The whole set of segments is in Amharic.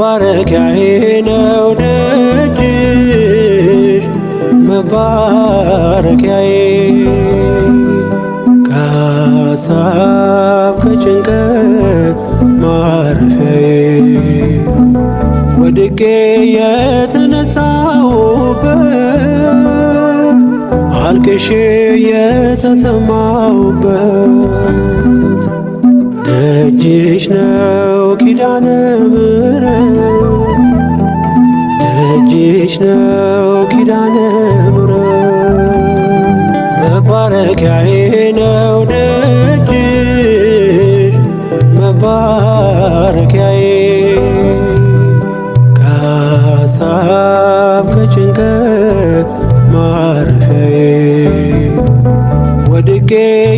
መባረኪያዬ ነው ደጅሽ መባረኪያዬ ከሐሳብ ከጭንቀት ማረፊያዬ ወድቄ የተነሳሁበት አልቅሼ የተሰማሁበት ደጅሽ ነው ኪዳነ ምሕረት ደጅሽ ነው ኪዳነ ምሕረት መባረኪያዬ ነው ደጅሽ መባረኪያዬ ከሐሳብ ከጭንቀት ማረፊያዬ ወድቄ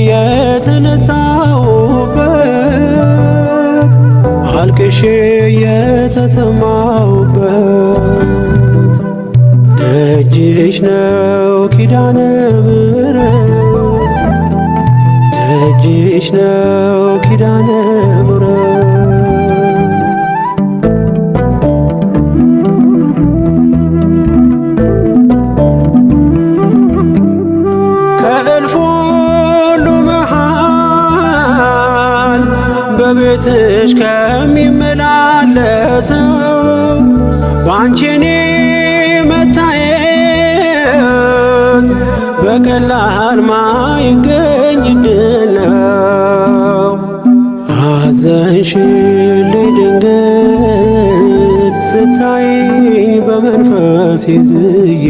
የተነሳሁበት አልቅሼ የተሰማሁበት ደጅሽ ነው ኪዳነ ምሕረት ደጅሽ ነው ኪዳነ ምሕረት ከእልፍ ሁሉ መሃል በቤትሽ ከሚመላለሰው ባንቺ እኔ መታየት በቀላል ማይገኝ ዕድል ነው። አዘንሽልኝ ድንግል ስታይ በመንፈስ ይዝዬ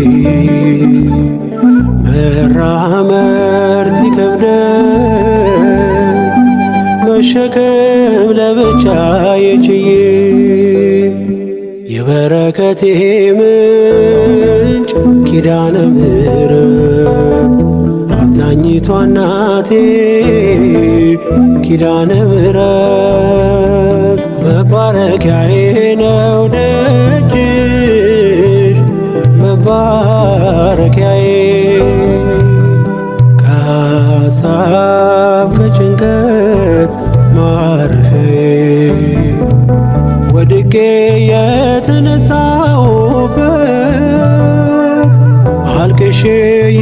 መራመድ ሲከብደኝ መሸከም ለብቻዬ ችዬ የበረከቴ ምንጭ ኪዳነ ምሕረት አዛኝቷ እናቴ ኪዳነ ምሕረት መባረኪያዬ ነው ደጅሽ መባረኪያዬ ከሐሳብ ከጭንቀት ማረፊያዬ ወድቄ የተነሳሁበት አልቅሼ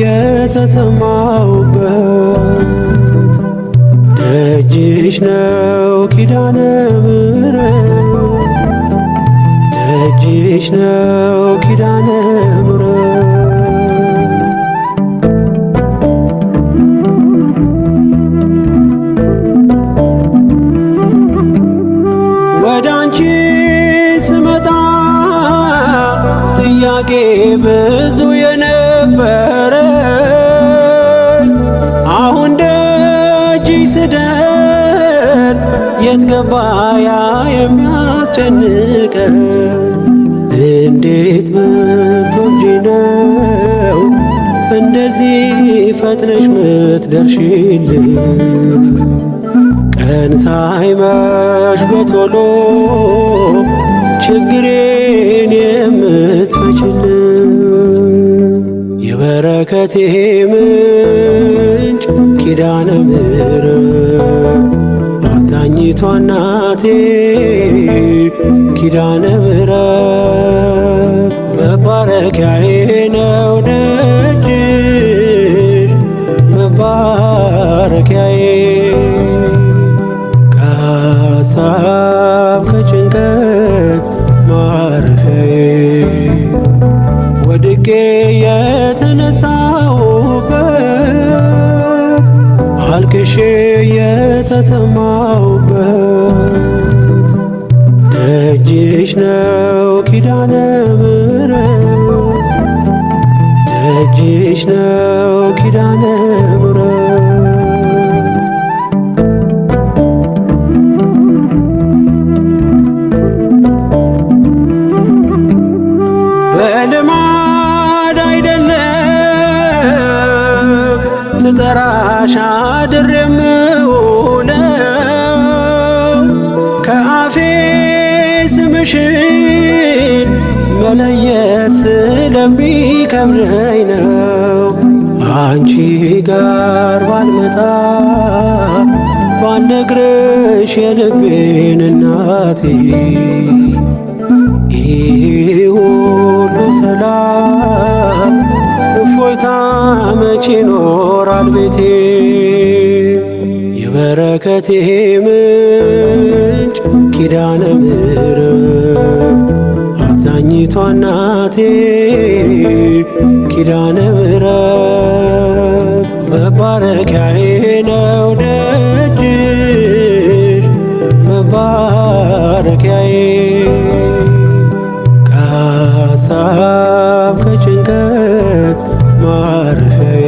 የተሰማሁበት ደጅሽ ነው ኪዳነ ምሕረት ደጅሽ ነው ኪዳነ ምሕረት ወደ አንቺ ስመጣ ጥያቄ ብዙ የነበረኝ አሁን ደጅሽ ስደርስ የት ገባ ያ የሚያስጨንቀኝ እንዴት ብትወጂ ነው እንደዚህ ፈጥነሽ ምትደርሺልኝ ቀን ሳይመሽ በቶሎ ችግሬን የምትፈችልኝ የበረከቴ ምንጭ ኪዳነ ምሕረት አዛኝቷ እናቴ ኪዳነ ምሕረት መባረኪያዬ ነው ደጅሽ መባረኪያዬ ከሐሳብ ከጭንቀት ማረፊያዬ ወድቄ የተነሳሁበት አልቅሼ የተሰማሁበት ደጅሽ ነው ኪዳነ ምሕረት ደጅሽ ነው ኪዳነ ምሕረት በልማድ አይደለም ስጠራሽ አድሬ የምውለው ከአፌ ስምሽን መለየት ስለሚከብደኝ ነው። አንቺ ጋር ባልመጣ ባልነግርሽ የልቤን እናቴ ይህ ሁሉ ሰላም እፎይታ መች ይኖራል ቤቴ? የበረከቴ ምንጭ ኪዳነ ምሕረት አዛኝቷ እናቴ ኪዳነ ምሕረት መባረኪያዬ ነው ደጅሽ መባረኪያዬ ከሐሳብ ከጭንቀት ማረፊያዬ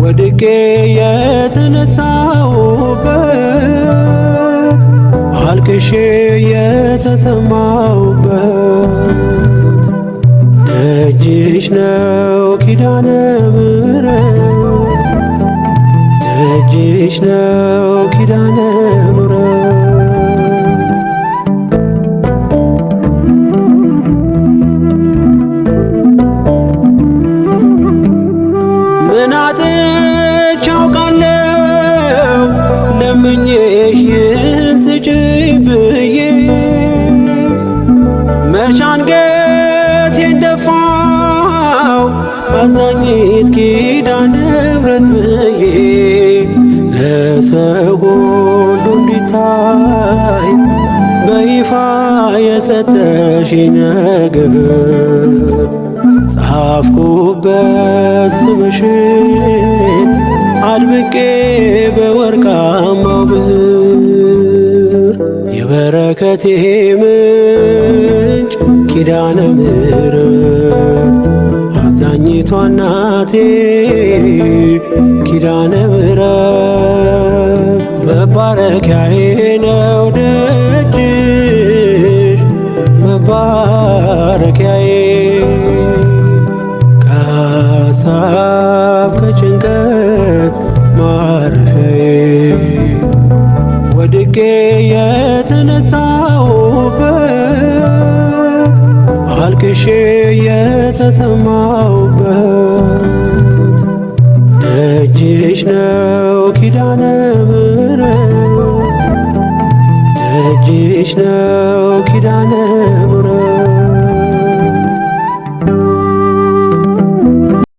ወድቄ የተነሳሁበት አልቅሼ የተሰማሁበት ደጅሽ ነው ኪዳነ ምሕረት ደጅሽ ነው ኪዳነ ምሕረት ምን አጥቼ አውቃለሁ ለምኜሽ ይህን ስጪኝ ብዬ መች አንገቴን ደፋው አዛኝት ኪዳነ ምሕረት ብዬ ለሰው ሁሉ እንዲታይ በይፋ የሰጠሽኝ ነገር ጻፍኩበት ስምሽን አድምቄ በወርቃማው ብር የበረከቴ ምንጭ ኪዳነ ምሕረት አዛኝቷ እናቴ ኪዳነ ምሕረት መባረኪያዬ ነው ደጅሽ መባረኪያዬ ከሐሳብ ከጭንቀት ማረፊያዬ ወድቄ የተነሳሁበት አልቅሼ የተሰማሁበት ደጅሽ ነው ኪዳነ ምሕረት ደጅሽ ነው ኪዳነ